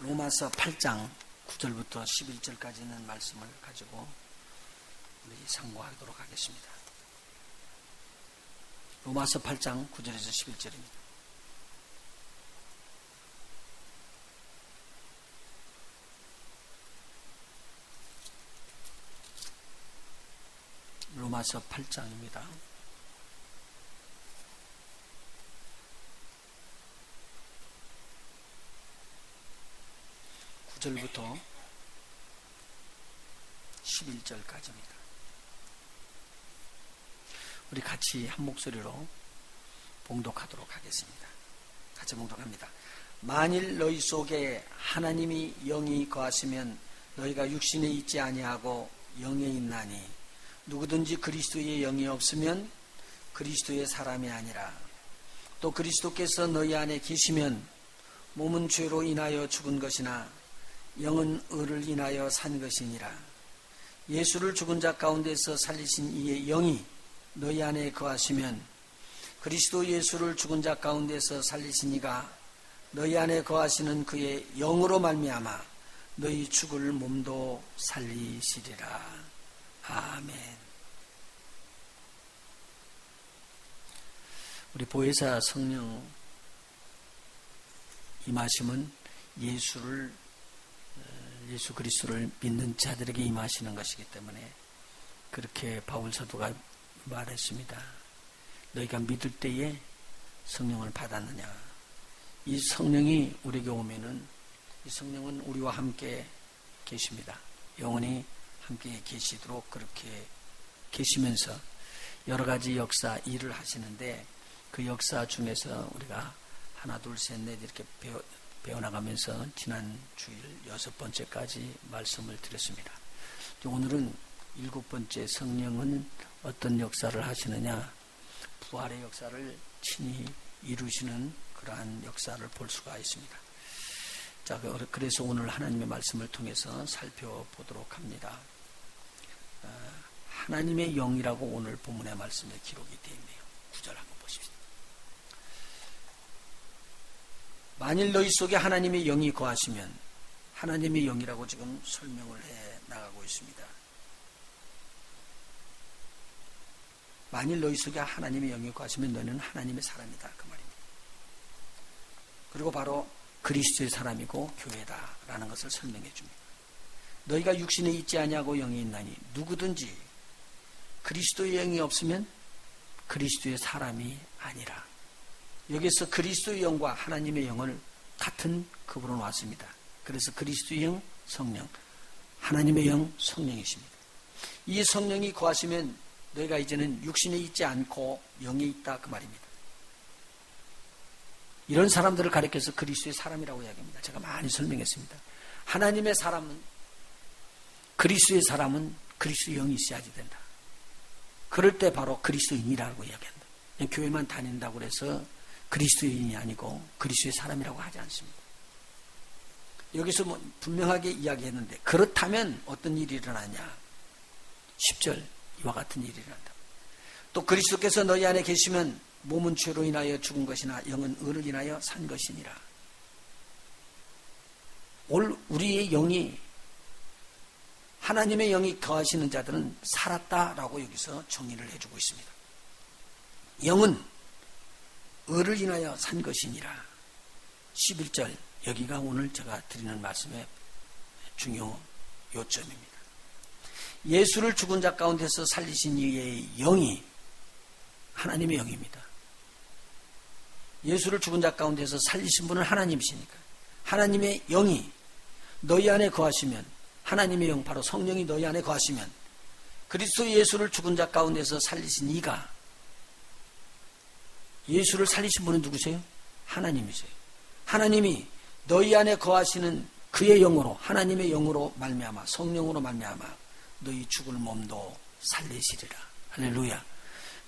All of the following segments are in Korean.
로마서 8장 9절부터 11절까지 있는 말씀을 가지고 우리 상고하도록 하겠습니다. 로마서 8장 9절에서 11절입니다. 로마서 8장입니다. 부터 11절까지입니다. 우리 같이 한 목소리로 봉독하도록 하겠습니다. 같이 봉독합니다. 만일 너희 속에 하나님이 영이 거하시면 너희가 육신에 있지 아니하고 영에 있나니 누구든지 그리스도의 영이 없으면 그리스도의 사람이 아니라 또 그리스도께서 너희 안에 계시면 몸은 죄로 인하여 죽은 것이나 영은 의를 인하여 산 것이니라. 예수를 죽은 자 가운데서 살리신 이의 영이 너희 안에 거하시면 그리스도 예수를 죽은 자 가운데서 살리신 이가 너희 안에 거하시는 그의 영으로 말미암아 너희 죽을 몸도 살리시리라. 아멘. 우리 보혜사 성령 임하심은 예수 그리스도를 믿는 자들에게 임하시는 것이기 때문에 그렇게 바울 사도가 말했습니다. 너희가 믿을 때에 성령을 받았느냐. 이 성령이 우리에게 오면은 이 성령은 우리와 함께 계십니다. 영원히 함께 계시도록 그렇게 계시면서 여러 가지 역사 일을 하시는데 그 역사 중에서 우리가 하나 둘 셋 넷 이렇게 배워나가면서 지난 주일 6번째까지 말씀을 드렸습니다. 오늘은 7번째 성령은 어떤 역사를 하시느냐, 부활의 역사를 친히 이루시는 그러한 역사를 볼 수가 있습니다. 자, 그래서 오늘 하나님의 말씀을 통해서 살펴보도록 합니다. 하나님의 영이라고 오늘 본문의 말씀에 기록이 되어 있네요. 9절 한번 보십시오. 만일 너희 속에 하나님의 영이 거하시면, 하나님의 영이라고 지금 설명을 해 나가고 있습니다. 만일 너희 속에 하나님의 영이 거하시면 너희는 하나님의 사람이다, 그 말입니다. 그리고 바로 그리스도의 사람이고 교회다라는 것을 설명해 줍니다. 너희가 육신에 있지 아니하고 영이 있나니 누구든지 그리스도의 영이 없으면 그리스도의 사람이 아니라. 여기서 그리스도의 영과 하나님의 영을 같은 급으로 놨습니다. 그래서 그리스도의 영, 성령, 하나님의 영, 성령이십니다. 이 성령이 거하시면 너희가 이제는 육신에 있지 않고 영에 있다, 그 말입니다. 이런 사람들을 가리켜서 그리스도의 사람이라고 이야기합니다. 제가 많이 설명했습니다. 하나님의 사람은, 그리스도의 사람은 그리스도의 영이 있어야지 된다. 그럴 때 바로 그리스도인이라고 이야기한다. 그냥 교회만 다닌다고 해서 그리스도인이 아니고 그리스도의 사람이라고 하지 않습니다. 여기서 분명하게 이야기했는데, 그렇다면 어떤 일이 일어나냐. 10절 이와 같은 일이 일어난다. 또 그리스도께서 너희 안에 계시면 몸은 죄로 인하여 죽은 것이나 영은 의를 인하여 산 것이니라. 우리의 영이, 하나님의 영이 거하시는 자들은 살았다라고 여기서 정의를 해주고 있습니다. 영은 의를 인하여 산 것이니라. 11절, 여기가 오늘 제가 드리는 말씀의 중요 요점입니다. 예수를 죽은 자 가운데서 살리신 이의 영이 하나님의 영입니다. 예수를 죽은 자 가운데서 살리신 분은 하나님이시니까 하나님의 영이 너희 안에 거하시면, 하나님의 영, 바로 성령이 너희 안에 거하시면 그리스도 예수를 죽은 자 가운데서 살리신 이가, 예수를 살리신 분은 누구세요? 하나님이세요. 하나님이 너희 안에 거하시는 그의 영으로, 하나님의 영으로 말미암아, 성령으로 말미암아 너희 죽을 몸도 살리시리라. 할렐루야.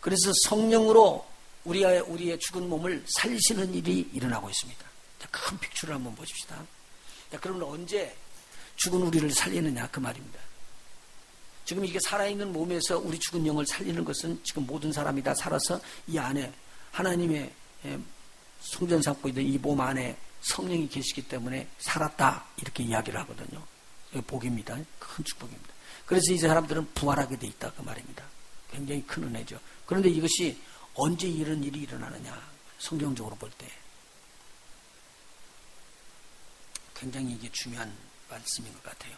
그래서 성령으로 우리의 죽은 몸을 살리시는 일이 일어나고 있습니다. 자, 큰 픽처를 한번 보십시다. 자, 그러면 언제 죽은 우리를 살리느냐, 그 말입니다. 지금 이게 살아있는 몸에서 우리 죽은 영을 살리는 것은 지금 모든 사람이 다 살아서 이 안에 하나님의 성전 삼고 있는 이 몸 안에 성령이 계시기 때문에 살았다 이렇게 이야기를 하거든요. 복입니다. 큰 축복입니다. 그래서 이 사람들은 부활하게 돼 있다 그 말입니다. 굉장히 큰 은혜죠. 그런데 이것이 언제 이런 일이 일어나느냐, 성경적으로 볼 때 굉장히 이게 중요한 말씀인 것 같아요.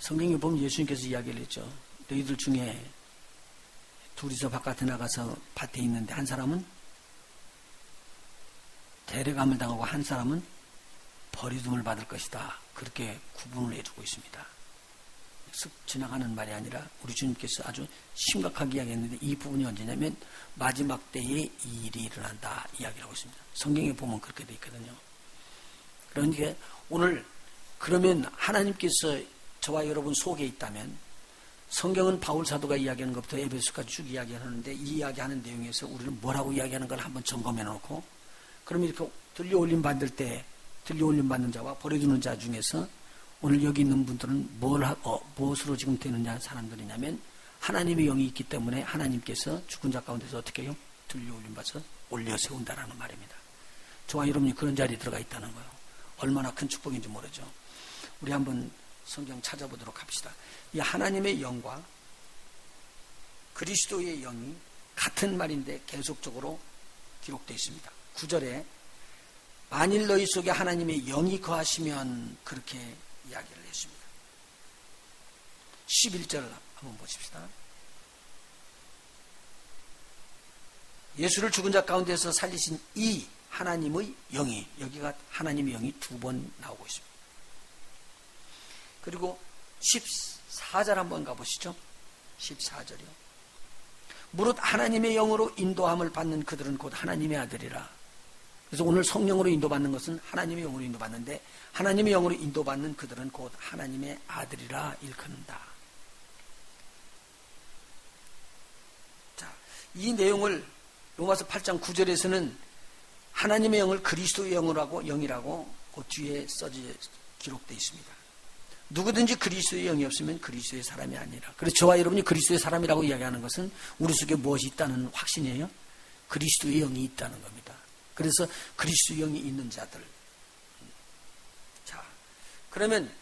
성경에 보면 예수님께서 이야기를 했죠. 너희들 중에 둘이서 바깥에 나가서 밭에 있는데 한 사람은 데려감을 당하고 한 사람은 버리둠을 받을 것이다. 그렇게 구분을 해주고 있습니다. 쓱 지나가는 말이 아니라 우리 주님께서 아주 심각하게 이야기했는데 이 부분이 언제냐면 마지막 때에 이 일이 일어난다 이야기를 하고 있습니다. 성경에 보면 그렇게 되어 있거든요. 그러니까 오늘 그러면 하나님께서 저와 여러분 속에 있다면 성경은 바울 사도가 이야기하는 것부터 에베소까지 쭉 이야기하는데 이 이야기하는 내용에서 우리는 뭐라고 이야기하는 걸 한번 점검해 놓고 그럼 이렇게 들려올림 받을 때 들려올림 받는 자와 버려두는 자 중에서 오늘 여기 있는 분들은 무엇으로 지금 되느냐 사람들이냐면 하나님의 영이 있기 때문에 하나님께서 죽은 자 가운데서 어떻게 해요? 들려올림 받아서 올려 세운다라는 말입니다. 저와 여러분이 그런 자리에 들어가 있다는 거예요. 얼마나 큰 축복인지 모르죠. 우리 한번 성경 찾아보도록 합시다. 이 하나님의 영과 그리스도의 영이 같은 말인데 계속적으로 기록되어 있습니다. 9절에 만일 너희 속에 하나님의 영이 거하시면 그렇게 이야기를 했습니다. 11절 한번 보십시다. 예수를 죽은 자 가운데서 살리신 이 하나님의 영이, 여기가 하나님의 영이 두 번 나오고 있습니다. 그리고 14절 한번 가보시죠. 14절이요. 무릇 하나님의 영으로 인도함을 받는 그들은 곧 하나님의 아들이라. 그래서 오늘 성령으로 인도받는 것은 하나님의 영으로 인도받는데 하나님의 영으로 인도받는 그들은 곧 하나님의 아들이라 일컫는다. 자, 이 내용을 로마서 8장 9절에서는 하나님의 영을 그리스도의 영이라고 그 뒤에 기록되어 있습니다. 누구든지 그리스도의 영이 없으면 그리스도의 사람이 아니라. 그래서 저와 여러분이 그리스도의 사람이라고 이야기하는 것은 우리 속에 무엇이 있다는 확신이에요? 그리스도의 영이 있다는 겁니다. 그래서 그리스도의 영이 있는 자들. 자, 그러면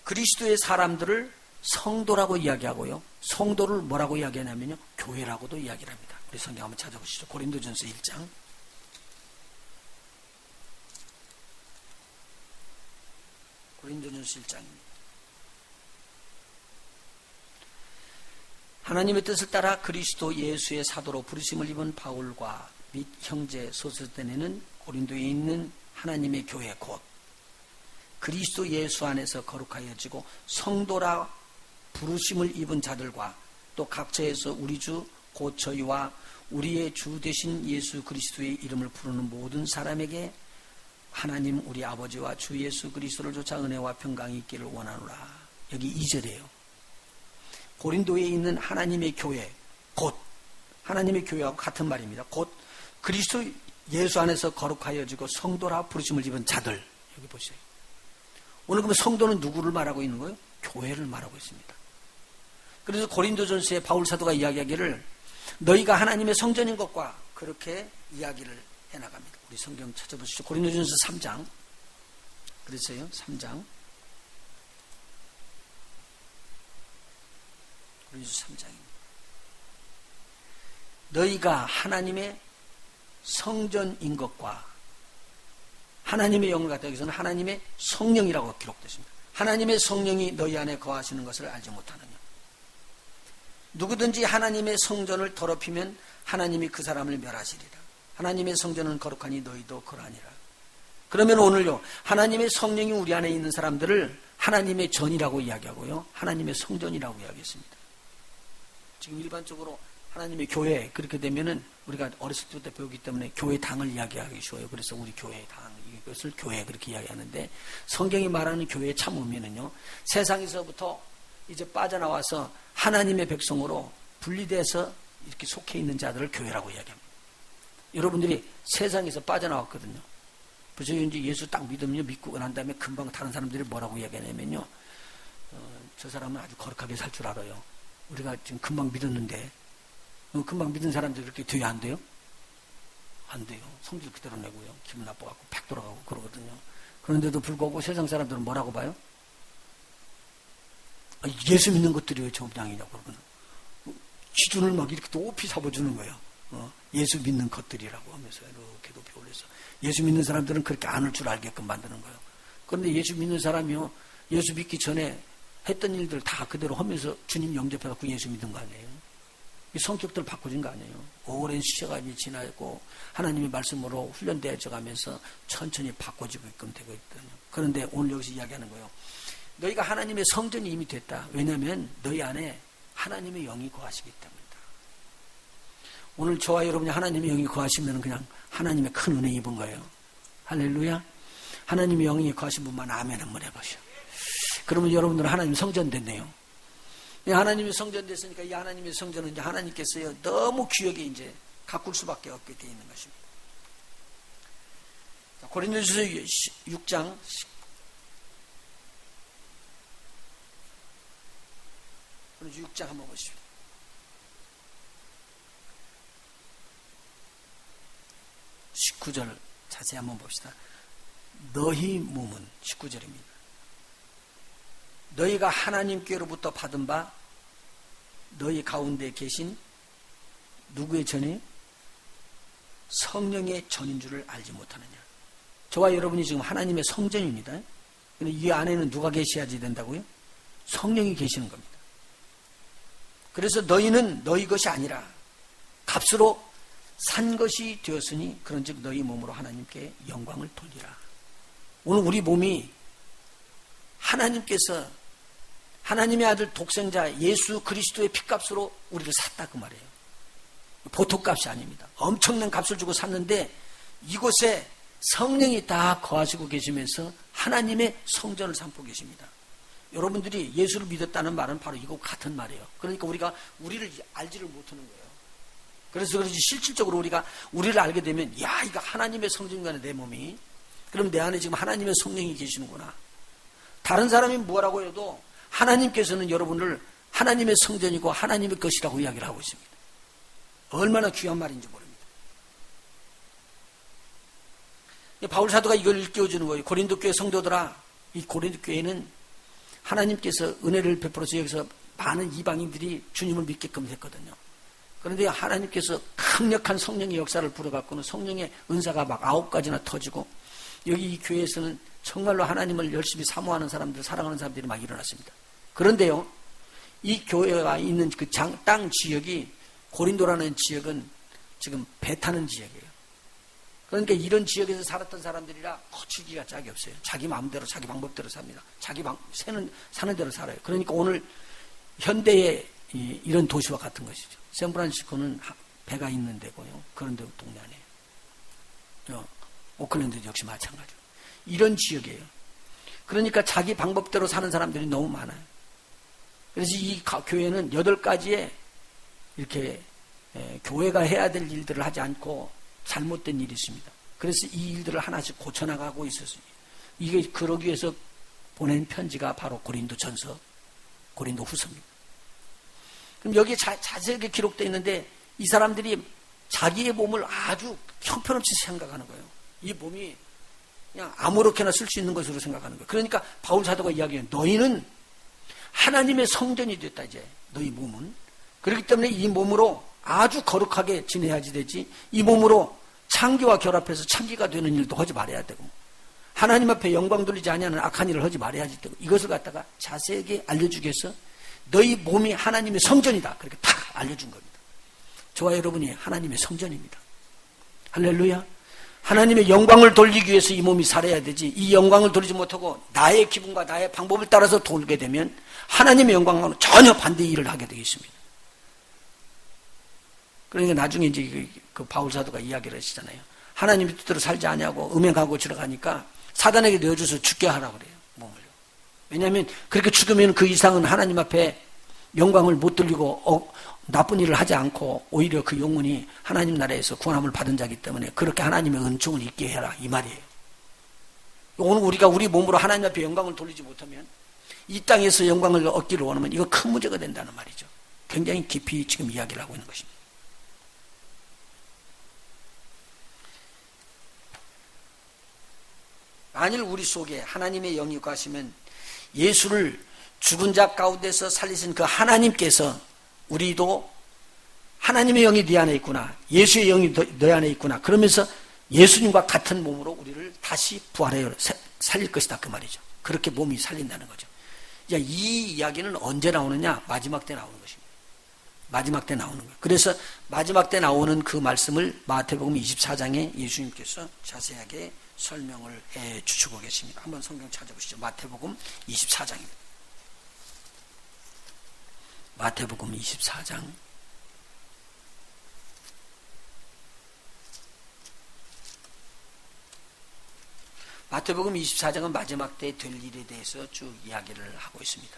그리스도의 사람들을 성도라고 이야기하고요. 성도를 뭐라고 이야기하냐면요. 교회라고도 이야기를 합니다. 우리 성경 한번 찾아보시죠. 고린도전서 1장. 고린도전서 1장입니다. 하나님의 뜻을 따라 그리스도 예수의 사도로 부르심을 입은 바울과 및 형제 소스데네는 고린도에 있는 하나님의 교회 곧 그리스도 예수 안에서 거룩하여지고 성도라 부르심을 입은 자들과 또 각처에서 우리 주 곧 저희와 우리의 주 되신 예수 그리스도의 이름을 부르는 모든 사람에게 하나님 우리 아버지와 주 예수 그리스도를 쫓아 은혜와 평강이 있기를 원하노라. 여기 2절이에요. 고린도에 있는 하나님의 교회 곧 하나님의 교회하고 같은 말입니다. 곧 그리스도 예수 안에서 거룩하여지고 성도라 부르심을 입은 자들. 여기 보세요. 오늘 그러면 성도는 누구를 말하고 있는 거예요? 교회를 말하고 있습니다. 그래서 고린도전서에 바울 사도가 이야기하기를 너희가 하나님의 성전인 것과 그렇게 이야기를 해나갑니다. 우리 성경 찾아보시죠. 고린도전서 3장. 그랬어요. 3장. 고린도전서 3장입니다. 너희가 하나님의 성전인 것과 하나님의 영을 갖다 여기서는 하나님의 성령이라고 기록됐습니다. 하나님의 성령이 너희 안에 거하시는 것을 알지 못하느냐. 누구든지 하나님의 성전을 더럽히면 하나님이 그 사람을 멸하시리라. 하나님의 성전은 거룩하니 너희도 그러하니라. 그러면 오늘요, 하나님의 성령이 우리 안에 있는 사람들을 하나님의 전이라고 이야기하고요, 하나님의 성전이라고 이야기했습니다. 지금 일반적으로 하나님의 교회, 그렇게 되면은 우리가 어렸을 때부터 배우기 때문에 교회 당을 이야기하기 쉬워요. 그래서 우리 교회 당, 이것을 교회 그렇게 이야기하는데, 성경이 말하는 교회의 참 의미는요, 세상에서부터 이제 빠져나와서 하나님의 백성으로 분리돼서 이렇게 속해 있는 자들을 교회라고 이야기합니다. 여러분들이 세상에서 빠져나왔거든요. 그래서 이제 예수 딱 믿고 난 다음에 금방 다른 사람들이 뭐라고 이야기하냐면요, 저 사람은 아주 거룩하게 살 줄 알아요. 우리가 지금 금방 믿었는데, 금방 믿은 사람들이 그렇게 돼야 안 돼요? 안 돼요. 성질 그대로 내고요. 기분 나빠갖고 팍 돌아가고 그러거든요. 그런데도 불구하고 세상 사람들은 뭐라고 봐요? 예수 믿는 것들이 왜 정당이냐고 그러거든요. 기준을 막 이렇게 높이 잡아주는 거예요. 예수 믿는 것들이라고 하면서 이렇게 높이 올려서 예수 믿는 사람들은 그렇게 안을 줄 알게끔 만드는 거예요. 그런데 예수 믿는 사람이요, 예수 믿기 전에 했던 일들 다 그대로 하면서 주님 영접해갖고 예수 믿은 거 아니에요? 이 성격들 바꿔진 거 아니에요? 오랜 시간이 지나고 하나님의 말씀으로 훈련되어져 가면서 천천히 바꿔지게끔 되고 있거든요. 그런데 오늘 여기서 이야기하는 거예요. 너희가 하나님의 성전이 이미 됐다. 왜냐하면 너희 안에 하나님의 영이 거하시기 때문이다. 오늘 저와 여러분이 하나님의 영이 거하시면 그냥 하나님의 큰 은혜 입은 거예요. 할렐루야. 하나님의 영이 거하신 분만 아멘 한번 해보시오. 그러면 여러분들은 하나님 성전 됐네요. 하나님의 성전 됐으니까 이 하나님의 성전은 이제 하나님께서요 너무 귀하게 이제 가꿀 수밖에 없게 되어 있는 것입니다. 고린도전서 6장 6장 한번 보십시오. 19절 자세히 한번 봅시다. 너희 몸은 19절입니다. 너희가 하나님께로부터 받은 바 너희 가운데 계신 누구의 전이? 성령의 전인 줄을 알지 못하느냐. 저와 여러분이 지금 하나님의 성전입니다. 근데 이 안에는 누가 계셔야지 된다고요? 성령이 계시는 겁니다. 그래서 너희는 너희 것이 아니라 값으로 산 것이 되었으니 그런즉 너희 몸으로 하나님께 영광을 돌리라. 오늘 우리 몸이 하나님께서 하나님의 아들 독생자 예수 그리스도의 피값으로 우리를 샀다 그 말이에요. 보통값이 아닙니다. 엄청난 값을 주고 샀는데 이곳에 성령이 다 거하시고 계시면서 하나님의 성전을 삼고 계십니다. 여러분들이 예수를 믿었다는 말은 바로 이거 같은 말이에요. 그러니까 우리가 우리를 알지를 못하는 거예요. 그래서 그런지 실질적으로 우리가 우리를 알게 되면 야 이거 하나님의 성전이네 내 몸이. 그럼 내 안에 지금 하나님의 성령이 계시는구나. 다른 사람이 뭐라고 해도 하나님께서는 여러분을 하나님의 성전이고 하나님의 것이라고 이야기를 하고 있습니다. 얼마나 귀한 말인지 모릅니다. 바울 사도가 이걸 일깨워주는 거예요. 고린도 교회 성도들아, 이 고린도 교회는 하나님께서 은혜를 베풀어서 여기서 많은 이방인들이 주님을 믿게끔 했거든요. 그런데 하나님께서 강력한 성령의 역사를 불어갖고는 성령의 은사가 막 9가지나 터지고 여기 이 교회에서는 정말로 하나님을 열심히 사모하는 사람들, 사랑하는 사람들이 막 일어났습니다. 그런데요, 이 교회가 있는 그 땅 지역이 고린도라는 지역은 지금 배 타는 지역이에요. 그러니까 이런 지역에서 살았던 사람들이라 거칠기가 짝이 없어요. 자기 마음대로, 자기 방법대로 삽니다. 사는 대로 살아요. 그러니까 오늘 현대의 이런 도시와 같은 것이죠. 샌프란시스코는 배가 있는 데고요. 그런 데 동네 아니에요. 오클랜드도 역시 마찬가지로. 이런 지역이에요. 그러니까 자기 방법대로 사는 사람들이 너무 많아요. 그래서 이 교회는 8가지의 이렇게 교회가 해야 될 일들을 하지 않고 잘못된 일이 있습니다. 그래서 이 일들을 하나씩 고쳐나가고 있었어요. 이게 그러기 위해서 보낸 편지가 바로 고린도 전서, 고린도 후서입니다. 그럼 여기에 자세하게 기록되어 있는데 이 사람들이 자기의 몸을 아주 형편없이 생각하는 거예요. 이 몸이 그냥 아무렇게나 쓸 수 있는 것으로 생각하는 거예요. 그러니까 바울 사도가 이야기해요. 너희는 하나님의 성전이 됐다 이제 너희 몸은. 그렇기 때문에 이 몸으로 아주 거룩하게 지내야지 되지 이 몸으로 창기와 결합해서 창기가 되는 일도 하지 말아야 되고 하나님 앞에 영광 돌리지 아니하는 악한 일을 하지 말아야지 되고 이것을 갖다가 자세하게 알려주기 위해서 너희 몸이 하나님의 성전이다 그렇게 딱 알려준 겁니다. 저와 여러분이 하나님의 성전입니다. 할렐루야. 하나님의 영광을 돌리기 위해서 이 몸이 살아야 되지 이 영광을 돌리지 못하고 나의 기분과 나의 방법을 따라서 돌게 되면 하나님의 영광과는 전혀 반대의 일을 하게 되겠습니다. 그러니까 나중에 이제 그 바울 사도가 이야기를 하시잖아요. 하나님의 뜻대로 살지 아니하고 음행하고 들어가니까 사단에게 내어줘서 죽게 하라고 그래요. 몸을요. 왜냐하면 그렇게 죽으면 그 이상은 하나님 앞에 영광을 못 돌리고 나쁜 일을 하지 않고 오히려 그 영혼이 하나님 나라에서 구원함을 받은 자이기 때문에 그렇게 하나님의 은총을 잊게 해라 이 말이에요. 오늘 우리가 우리 몸으로 하나님 앞에 영광을 돌리지 못하면 이 땅에서 영광을 얻기를 원하면 이거 큰 문제가 된다는 말이죠. 굉장히 깊이 지금 이야기를 하고 있는 것입니다. 만일 우리 속에 하나님의 영이 거하시면 예수를 죽은 자 가운데서 살리신 그 하나님께서 우리도 하나님의 영이 네 안에 있구나, 예수의 영이 너 안에 있구나, 그러면서 예수님과 같은 몸으로 우리를 다시 부활하여 살릴 것이다, 그 말이죠. 그렇게 몸이 살린다는 거죠. 이 이야기는 언제 나오느냐? 마지막 때 나오는 것입니다. 마지막 때 나오는 거예요. 그래서 마지막 때 나오는 그 말씀을 마태복음 24장에 예수님께서 자세하게 설명을 해 주시고 계십니다. 한번 성경 찾아보시죠. 마태복음 24장입니다. 마태복음 24장. 마태복음 24장은 마지막 때 될 일에 대해서 쭉 이야기를 하고 있습니다.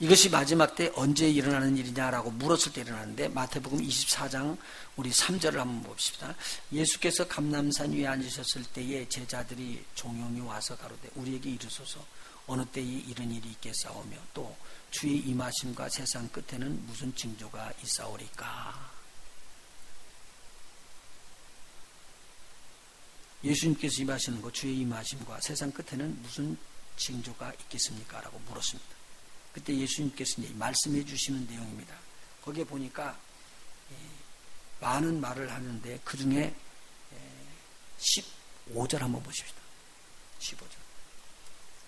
이것이 마지막 때 언제 일어나는 일이냐라고 물었을 때 일어나는데, 마태복음 24장 우리 3절을 한번 봅시다. 예수께서 감람산 위에 앉으셨을 때에 제자들이 종용이 와서 가로되 우리에게 이르소서 어느 때에 이런 일이 있겠사오며 또 주의 임하심과 세상 끝에는 무슨 징조가 있사오리까. 예수님께서 임하시는 것, 주의 임하심과 세상 끝에는 무슨 징조가 있겠습니까? 라고 물었습니다. 그때 예수님께서 이제 말씀해 주시는 내용입니다. 거기에 보니까 많은 말을 하는데 그 중에 15절 한번 보십시다. 15절.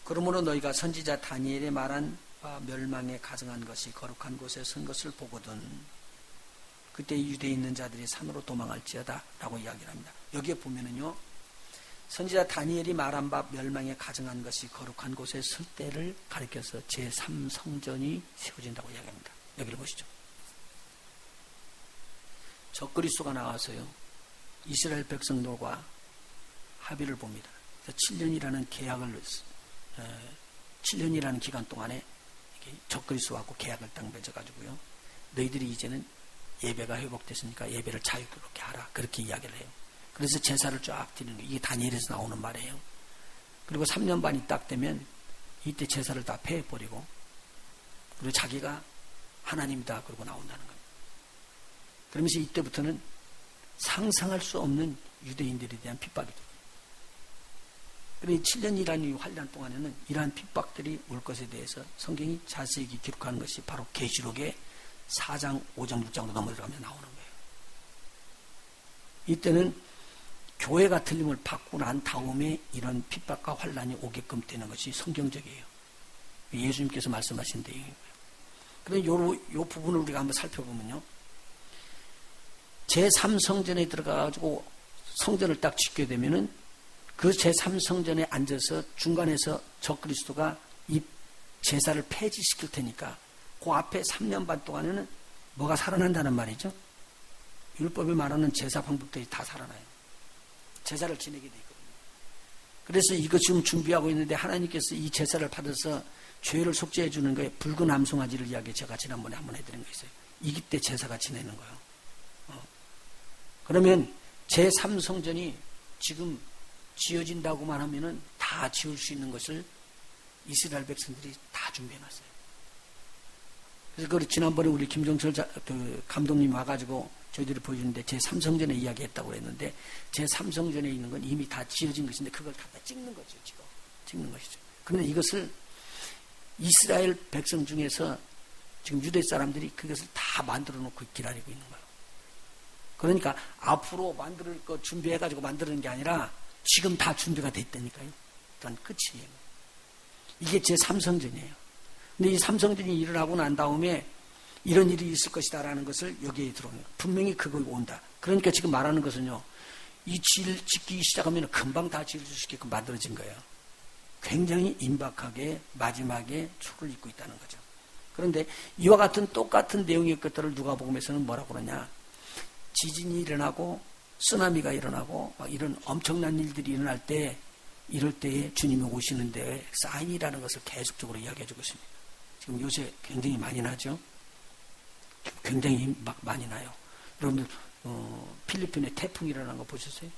그러므로 너희가 선지자 다니엘의 말한 바 멸망에 가증한 것이 거룩한 곳에 선 것을 보거든 그때 유대에 있는 자들이 산으로 도망할지어다 라고 이야기를 합니다. 여기에 보면은요, 선지자 다니엘이 말한 바 멸망에 가증한 것이 거룩한 곳에 설 때를 가리켜서 제3성전이 세워진다고 이야기합니다. 여기를 보시죠. 적그리스도가 나와서요, 이스라엘 백성들과 합의를 봅니다. 7년이라는 계약을 7년이라는 기간 동안에 적그리스도하고 계약을 딱 맺어가지고요, 너희들이 이제는 예배가 회복됐으니까 예배를 자유롭게 하라, 그렇게 이야기를 해요. 그래서 제사를 쫙 드리는 거예요. 이게 다니엘에서 나오는 말이에요. 그리고 3년 반이 딱 되면 이때 제사를 다 폐해버리고 그리고 자기가 하나님이다 그러고 나온다는 겁니다. 그러면서 이때부터는 상상할 수 없는 유대인들에 대한 핍박이 됩니다. 그리고 7년이라는 이 환란 동안에는 이러한 핍박들이 올 것에 대해서 성경이 자세히 기록하는 것이 바로 계시록의 4장, 5장, 6장으로 넘어가면 나오는 거예요. 이때는 교회가 틀림을 받고 난 다음에 이런 핍박과 환란이 오게끔 되는 것이 성경적이에요. 예수님께서 말씀하신 내용이고요. 그런데 요 부분을 우리가 한번 살펴보면요, 제3성전에 들어가가지고 성전을 딱 짓게 되면은 그 제3성전에 앉아서 중간에서 적그리스도가 이 제사를 폐지시킬 테니까 그 앞에 3년 반 동안에는 뭐가 살아난다는 말이죠. 율법이 말하는 제사 방법들이 다 살아나요. 제사를 지내게 돼 있거든요. 그래서 이거 지금 준비하고 있는데 하나님께서 이 제사를 받아서 죄를 속죄해 주는 거에 붉은 암송아지를 이야기 제가 지난번에 한번 해드린 거 있어요. 이때 제사가 지내는 거예요. 그러면 제3성전이 지금 지어진다고만 하면은 다 지을 수 있는 것을 이스라엘 백성들이 다 준비해놨어요. 그래서 그 지난번에 우리 김종철 감독님이 와가지고 저희들이 보여주는데 제3성전에 이야기했다고 했는데 제3성전에 있는 건 이미 다 지어진 것인데 그걸 갖다 찍는 거죠. 지금 찍는 것이죠. 그런데 이것을 이스라엘 백성 중에서 지금 유대 사람들이 그것을 다 만들어 놓고 기다리고 있는 거예요. 그러니까 앞으로 만들 거 준비해가지고 만드는 게 아니라 지금 다 준비가 됐다니까요. 일단 끝이에요. 이게 제3성전이에요. 근데 이 3성전이 일어나고 난 다음에 이런 일이 있을 것이다라는 것을 여기에 들어오는 거예요. 분명히 그거 온다. 그러니까 지금 말하는 것은요, 이 짓기 시작하면 금방 다 지을 수 있게끔 만들어진 거예요. 굉장히 임박하게 마지막에 초를 잇고 있다는 거죠. 그런데 이와 같은 똑같은 내용의 것들을 누가복음에서는 뭐라고 그러냐, 지진이 일어나고 쓰나미가 일어나고 막 이런 엄청난 일들이 일어날 때, 이럴 때에 주님이 오시는데 사인이라는 것을 계속적으로 이야기해 주고 있습니다. 지금 요새 굉장히 많이 나죠. 굉장히 막 많이 나요. 여러분들 필리핀에 태풍이 일어난 거 보셨어요?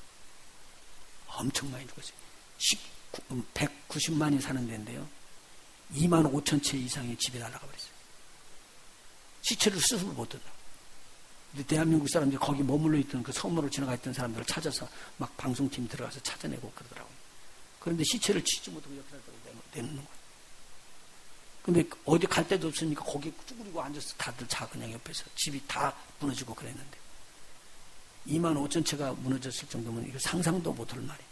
엄청 많이 죽었어요. 190만이 사는 데인데요, 2만 5천 채 이상의 집이 날아가 버렸어요. 시체를 스스로 못 든다. 근데 대한민국 사람들이 거기 머물러 있던 그 섬으로 지나가 있던 사람들을 찾아서 막 방송팀 들어가서 찾아내고 그러더라고요. 그런데 시체를 치지 못하고 옆에다 내놓는 거예요. 근데 어디 갈 데도 없으니까 거기 쭈그리고 앉아서 다들 자, 그냥 옆에서. 집이 다 무너지고 그랬는데. 25,000채가 무너졌을 정도면 이거 상상도 못할 말이에요.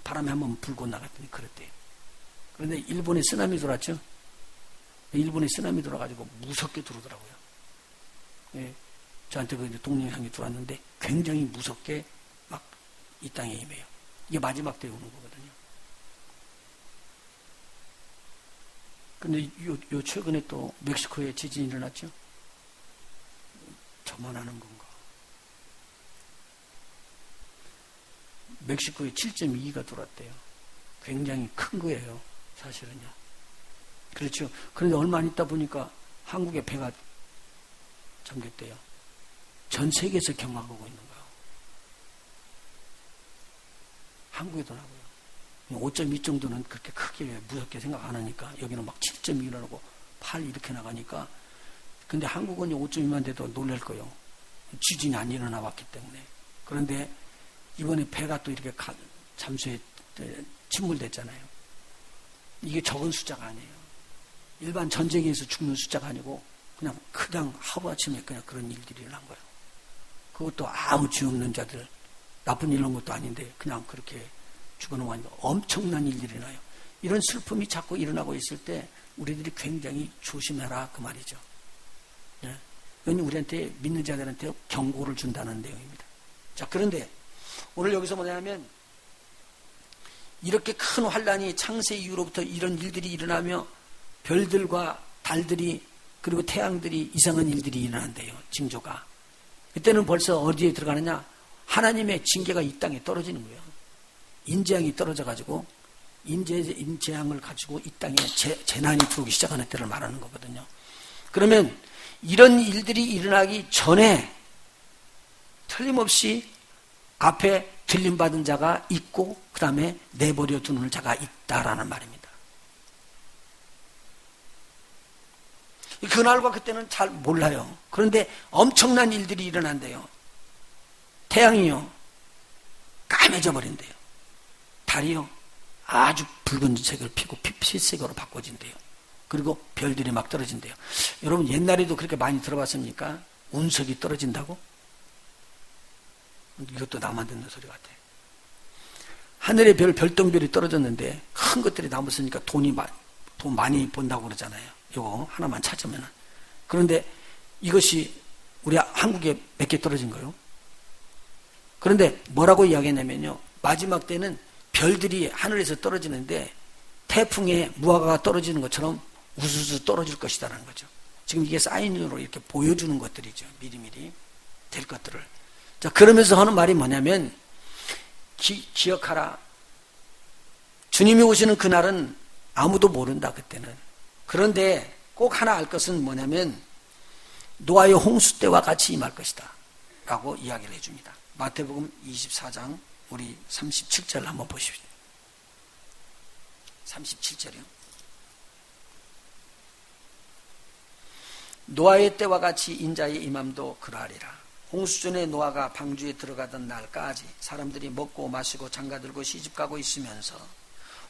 바람이 한번 불고 나갔더니 그랬대요. 그런데 일본에 쓰나미 돌았죠? 일본에 쓰나미 돌아가지고 무섭게 들어오더라고요. 예, 저한테 그 동영상이 들어왔는데 굉장히 무섭게 막 이 땅에 임해요. 이게 마지막 때에 오는 거거든요. 근데 요 최근에 또 멕시코에 지진이 일어났죠? 저만 아는 건가? 멕시코에 7.2가 들어왔대요. 굉장히 큰 거예요, 사실은요. 그렇죠. 그런데 얼마 안 있다 보니까 한국의 배가 잠겼대요. 전 세계에서 경험하고 있는 거예요. 한국에도 나고요. 5.2 정도는 그렇게 크게 무섭게 생각 안 하니까 여기는 막 7.2라고 8 이렇게 나가니까. 근데 한국은 5.2만 돼도 놀랄 거예요. 지진이 안 일어나 왔기 때문에. 그런데 이번에 배가 또 이렇게 잠수에 침몰됐잖아요. 이게 적은 숫자가 아니에요. 일반 전쟁에서 죽는 숫자가 아니고 그냥 하루아침에 그냥 그런 일들이 일어난 거예요. 그것도 아무 죄 없는 자들, 나쁜 일 한 것도 아닌데 그냥 그렇게 죽어놓으니까 엄청난 일들이 일어나요. 이런 슬픔이 자꾸 일어나고 있을 때 우리들이 굉장히 조심해라 그 말이죠. 예. 이건 우리한테 믿는 자들한테 경고를 준다는 내용입니다. 자, 그런데 오늘 여기서 뭐냐면 이렇게 큰 환란이 창세 이후로부터 이런 일들이 일어나며 별들과 달들이 그리고 태양들이 이상한 일들이 일어난대요. 징조가. 그때는 벌써 어디에 들어가느냐? 하나님의 징계가 이 땅에 떨어지는 거예요. 인재앙이 떨어져가지고 인재앙을 가지고 이 땅에 재난이 들어오기 시작하는 때를 말하는 거거든요. 그러면 이런 일들이 일어나기 전에 틀림없이 앞에 들림받은 자가 있고 그 다음에 내버려 두는 자가 있다라는 말입니다. 그날과 그때는 잘 몰라요. 그런데 엄청난 일들이 일어난대요. 태양이요 까매져 버린대요. 달이요 아주 붉은색을 피고 피색으로 바꿔진대요. 그리고 별들이 막 떨어진대요. 여러분 옛날에도 그렇게 많이 들어봤습니까? 운석이 떨어진다고? 이것도 나만 듣는 소리 같아. 하늘에 별똥별이 떨어졌는데 큰 것들이 남았으니까 돈 많이 번다고 그러잖아요. 이거 하나만 찾으면. 그런데 이것이 우리 한국에 몇 개 떨어진 거예요. 그런데 뭐라고 이야기했냐면요. 마지막 때는 별들이 하늘에서 떨어지는데 태풍에 무화과가 떨어지는 것처럼 우수수 떨어질 것이다라는 거죠. 지금 이게 사인으로 이렇게 보여주는 것들이죠. 미리미리 될 것들을. 자, 그러면서 하는 말이 뭐냐면 기억하라. 주님이 오시는 그날은 아무도 모른다. 그때는. 그런데 꼭 하나 알 것은 뭐냐면 노아의 홍수 때와 같이 임할 것이다 라고 이야기를 해줍니다. 마태복음 24장 우리 37절을 한번 보십시오. 37절이요. 노아의 때와 같이 인자의 임함도 그러하리라. 홍수전에 노아가 방주에 들어가던 날까지 사람들이 먹고 마시고 장가들고 시집가고 있으면서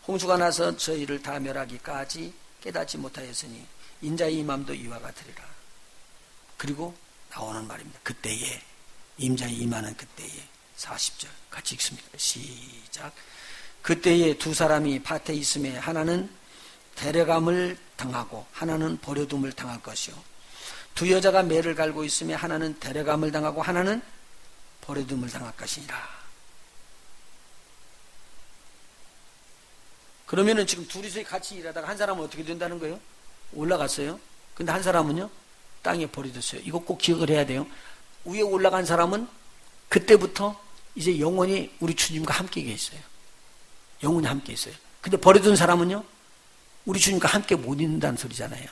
홍수가 나서 저희를 다 멸하기까지 깨닫지 못하였으니 인자의 임함도 이와 같으리라. 그리고 나오는 말입니다. 그때에 임자의 임하는 그때에 40절 같이 읽습니다. 시작. 그때에 두 사람이 밭에 있음에 하나는 데려감을 당하고 하나는 버려둠을 당할 것이요 두 여자가 매를 갈고 있음에 하나는 데려감을 당하고 하나는 버려둠을 당할 것이니라. 그러면은 지금 둘이서 같이 일하다가 한 사람은 어떻게 된다는 거예요? 올라갔어요. 근데 한 사람은요 땅에 버려졌어요. 이거 꼭 기억을 해야 돼요. 위에 올라간 사람은 그때부터 이제 영원히 우리 주님과 함께 있어요. 영원히 함께 있어요. 근데 버려둔 사람은요 우리 주님과 함께 못 있는다는 소리잖아요.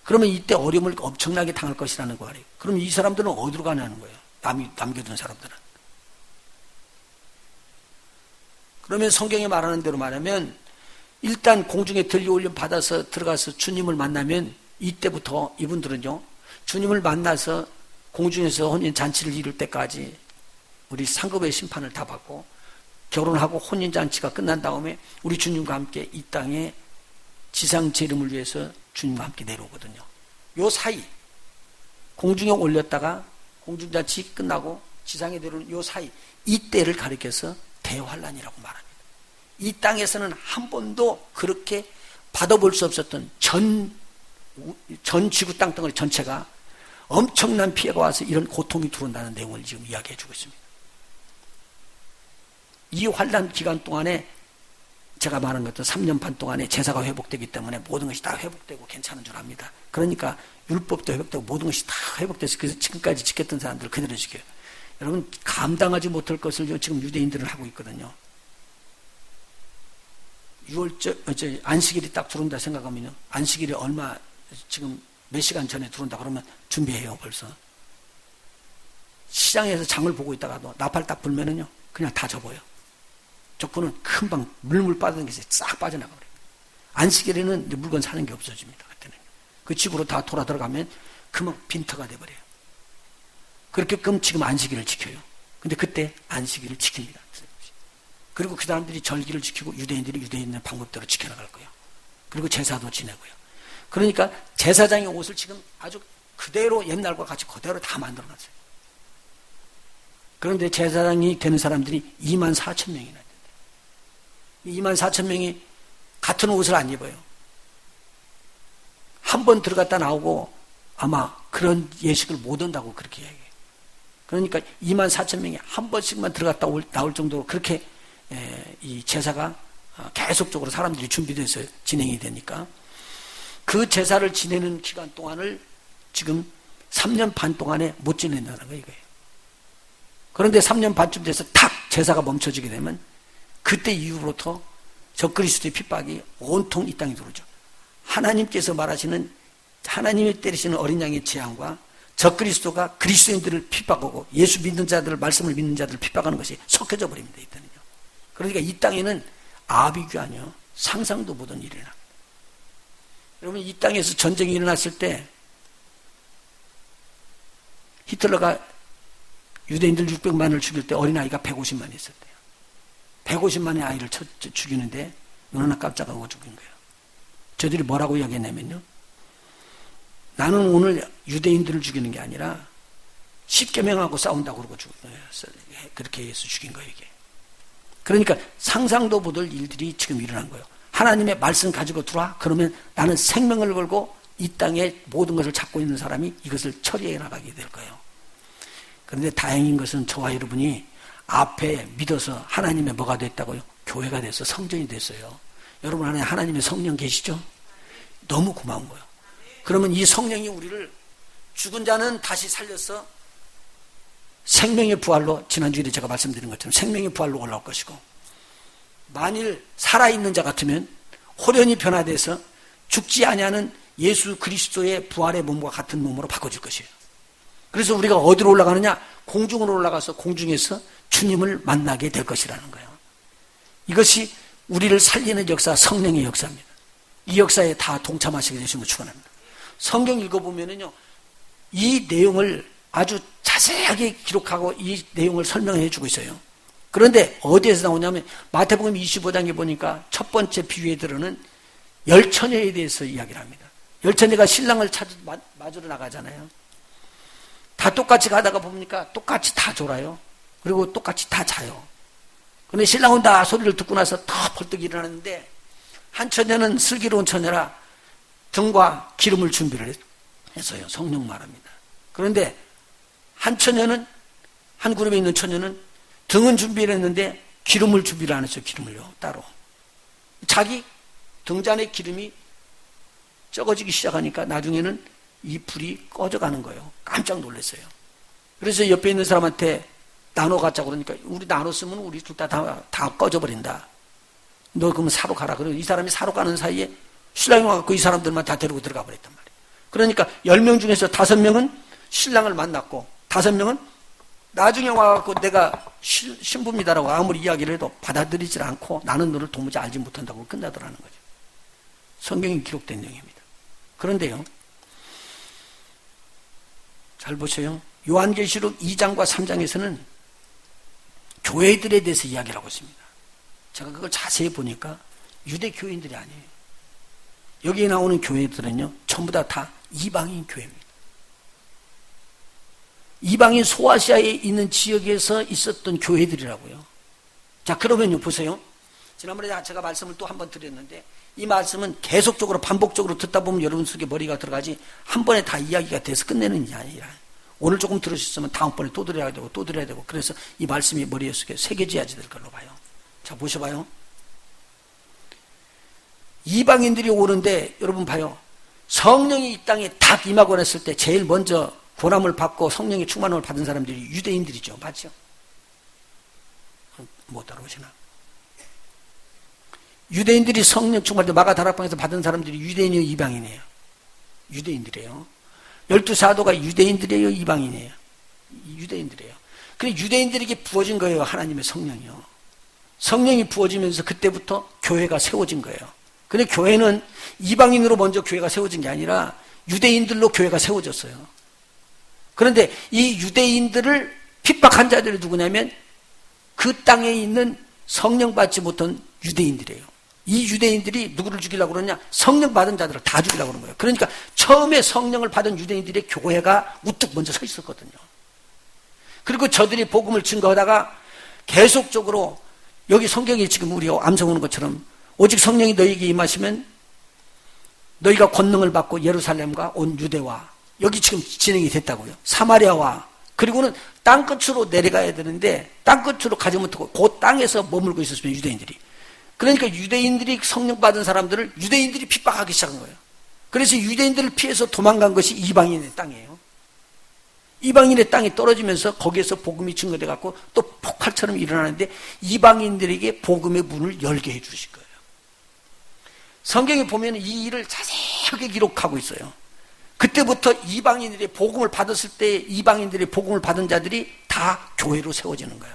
그러면 이때 어려움을 엄청나게 당할 것이라는 거예요. 그럼 이 사람들은 어디로 가냐는 거예요. 남겨둔 사람들은. 그러면 성경이 말하는 대로 말하면 일단 공중에 들려올림 받아서 들어가서 주님을 만나면 이때부터 이분들은요 주님을 만나서 공중에서 혼인잔치를 이룰 때까지 우리 상급의 심판을 다 받고 결혼하고 혼인잔치가 끝난 다음에 우리 주님과 함께 이 땅에 지상 재림을 위해서 주님과 함께 내려오거든요. 요 사이 공중에 올렸다가 공중잔치 끝나고 지상에 내려오는 요 사이 이때를 가리켜서 대환란이라고 말합니다. 이 땅에서는 한 번도 그렇게 받아볼 수 없었던 전 지구 땅덩어리 전체가 엄청난 피해가 와서 이런 고통이 들어온다는 내용을 지금 이야기해 주고 있습니다. 이 환란 기간 동안에 제가 말한 것도 3년 반 동안에 제사가 회복되기 때문에 모든 것이 다 회복되고 괜찮은 줄 압니다. 그러니까 율법도 회복되고 모든 것이 다 회복돼서 그래서 지금까지 지켰던 사람들 그대로 지켜요. 여러분 감당하지 못할 것을 지금 유대인들은 하고 있거든요. 6월 안식일이 딱 들어온다 생각하면요. 안식일이 얼마 지금 몇 시간 전에 들어온다 그러면 준비해요 벌써. 시장에서 장을 보고 있다가도 나팔 딱 불면은요 그냥 다 접어요. 접고는 금방 물물 빠지는 게 싹 빠져나가 버려요. 안식일에는 물건 사는 게 없어집니다. 그때는 그 집으로 다 돌아 들어가면 금방 빈터가 돼버려요. 그렇게끔 지금 안식일을 지켜요. 근데 그때 안식일을 지킵니다. 그리고 그 사람들이 절기를 지키고 유대인들이 유대인의 방법대로 지켜나갈 거예요. 그리고 제사도 지내고요. 그러니까 제사장의 옷을 지금 아주 그대로 옛날과 같이 그대로 다 만들어놨어요. 그런데 제사장이 되는 사람들이 24,000명이나 된대요. 24,000명이 같은 옷을 안 입어요. 한 번 들어갔다 나오고 아마 그런 예식을 못 한다고 그렇게 이야기해요. 그러니까 24,000명이 한 번씩만 들어갔다 나올 정도로 그렇게 이 제사가 계속적으로 사람들이 준비돼서 진행이 되니까 그 제사를 지내는 기간 동안을 지금 3년 반 동안에 못 지낸다는 거예요. 이거예요. 그런데 3년 반쯤 돼서 탁 제사가 멈춰지게 되면 그때 이후부터 적그리스도의 핍박이 온통 이 땅에 들어오죠. 하나님께서 말하시는 하나님이 때리시는 어린 양의 재앙과 적그리스도가 그리스도인들을 핍박하고 예수 믿는 자들을 말씀을 믿는 자들을 핍박하는 것이 섞여져 버립니다. 이때는요. 그러니까 이 땅에는 아비규환이요 상상도 못한 일이 일어납니다. 여러분 이 땅에서 전쟁이 일어났을 때 히틀러가 유대인들 600만을 죽일 때 어린아이가 150만이 있었대요. 150만의 아이를 죽이는데 눈 하나 깜짝하고 죽인 거예요. 저들이 뭐라고 이야기했냐면요. 나는 오늘 유대인들을 죽이는 게 아니라 십계명하고 싸운다고 그러고 죽은 거예요. 그렇게 해서 죽인 거예요, 이게. 그러니까 상상도 못할 일들이 지금 일어난 거예요. 하나님의 말씀 가지고 들어와? 그러면 나는 생명을 걸고 이 땅에 모든 것을 잡고 있는 사람이 이것을 처리해 나가게 될 거예요. 그런데 다행인 것은 저와 여러분이 앞에 믿어서 하나님의 뭐가 됐다고요? 교회가 됐어. 성전이 됐어요. 여러분 안에 하나님의 성령 계시죠? 너무 고마운 거예요. 그러면 이 성령이 우리를 죽은 자는 다시 살려서 생명의 부활로 지난주에 제가 말씀드린 것처럼 생명의 부활로 올라올 것이고 만일 살아있는 자 같으면 호련히 변화돼서 죽지 아니하는 예수 그리스도의 부활의 몸과 같은 몸으로 바꿔줄 것이에요. 그래서 우리가 어디로 올라가느냐? 공중으로 올라가서 공중에서 주님을 만나게 될 것이라는 거예요. 이것이 우리를 살리는 역사, 성령의 역사입니다. 이 역사에 다 동참하시게 되시면 축원합니다. 성경 읽어보면은요, 이 내용을 아주 자세하게 기록하고 이 내용을 설명해 주고 있어요. 그런데 어디에서 나오냐면 마태복음 25장에 보니까 첫 번째 비유에 들어는 열처녀에 대해서 이야기를 합니다. 열처녀가 신랑을 맞으러 나가잖아요. 다 똑같이 가다가 보니까 똑같이 다 졸아요. 그리고 똑같이 다 자요. 그런데 신랑은 다 소리를 듣고 나서 더 벌떡 일어났는데 한 처녀는 슬기로운 처녀라 등과 기름을 준비를 했어요. 성령 말합니다. 그런데 한 처녀는 한 그룹에 있는 처녀는 등은 준비를 했는데 기름을 준비를 안 했어요. 기름을요. 따로. 자기 등잔의 기름이 적어지기 시작하니까 나중에는 이 불이 꺼져가는 거예요. 깜짝 놀랐어요. 그래서 옆에 있는 사람한테 나눠 갖자 그러니까 우리 나눠 쓰면 우리 둘 다 꺼져버린다. 너 그러면 사러 가라. 그리고 이 사람이 사러 가는 사이에 신랑이 와갖고 이 사람들만 다 데리고 들어가 버렸단 말이에요. 그러니까 10명 중에서 5명은 신랑을 만났고 5명은 나중에 와갖고 내가 신부입니다라고 아무리 이야기를 해도 받아들이질 않고 나는 너를 도무지 알지 못한다고 끝나더라는 거죠. 성경에 기록된 내용입니다. 그런데요, 잘 보세요. 요한계시록 2장과 3장에서는 교회들에 대해서 이야기를 하고 있습니다. 제가 그걸 자세히 보니까 유대 교인들이 아니에요. 여기에 나오는 교회들은요, 전부 다 이방인 교회입니다. 이방인 소아시아에 있는 지역에서 있었던 교회들이라고요. 자, 그러면요, 보세요. 지난번에 제가 말씀을 또 한 번 드렸는데, 이 말씀은 계속적으로 반복적으로 듣다 보면 여러분 속에 머리가 들어가지, 한 번에 다 이야기가 돼서 끝내는 게 아니라, 오늘 조금 들으셨으면 다음번에 또 들어야 되고, 또 들어야 되고, 그래서 이 말씀이 머리 속에 새겨져야지 될 걸로 봐요. 자, 보셔봐요. 이방인들이 오는데, 여러분 봐요. 성령이 이 땅에 딱 임하고 했을 때, 제일 먼저 권함을 받고 성령의 충만함을 받은 사람들이 유대인들이죠. 맞죠? 못 따라오시나? 유대인들이 성령 충만을 마가다락방에서 받은 사람들이 유대인이에요, 이방인이에요? 유대인들이에요. 12사도가 유대인들이에요, 이방인이에요? 유대인들이에요. 그래, 유대인들에게 부어진 거예요, 하나님의 성령이요. 성령이 부어지면서 그때부터 교회가 세워진 거예요. 근데 교회는 이방인으로 먼저 교회가 세워진 게 아니라 유대인들로 교회가 세워졌어요. 그런데 이 유대인들을 핍박한 자들이 누구냐면 그 땅에 있는 성령 받지 못한 유대인들이에요. 이 유대인들이 누구를 죽이려고 그러냐? 성령 받은 자들을 다 죽이려고 그러는 거예요. 그러니까 처음에 성령을 받은 유대인들의 교회가 우뚝 먼저 서 있었거든요. 그리고 저들이 복음을 증거하다가 계속적으로 여기 성경에 지금 우리 암송하는 것처럼 오직 성령이 너희에게 임하시면 너희가 권능을 받고 예루살렘과 온 유대와 여기 지금 진행이 됐다고요. 사마리아와 그리고는 땅끝으로 내려가야 되는데 땅끝으로 가지 못하고 그 땅에서 머물고 있었으면 유대인들이. 그러니까 유대인들이 성령 받은 사람들을 유대인들이 핍박하기 시작한 거예요. 그래서 유대인들을 피해서 도망간 것이 이방인의 땅이에요. 이방인의 땅이 떨어지면서 거기에서 복음이 증거돼 갖고 또 폭발처럼 일어나는데 이방인들에게 복음의 문을 열게 해 주실 거예요. 성경에 보면 이 일을 자세하게 기록하고 있어요. 그때부터 이방인들이 복음을 받았을 때 이방인들이 복음을 받은 자들이 다 교회로 세워지는 거예요.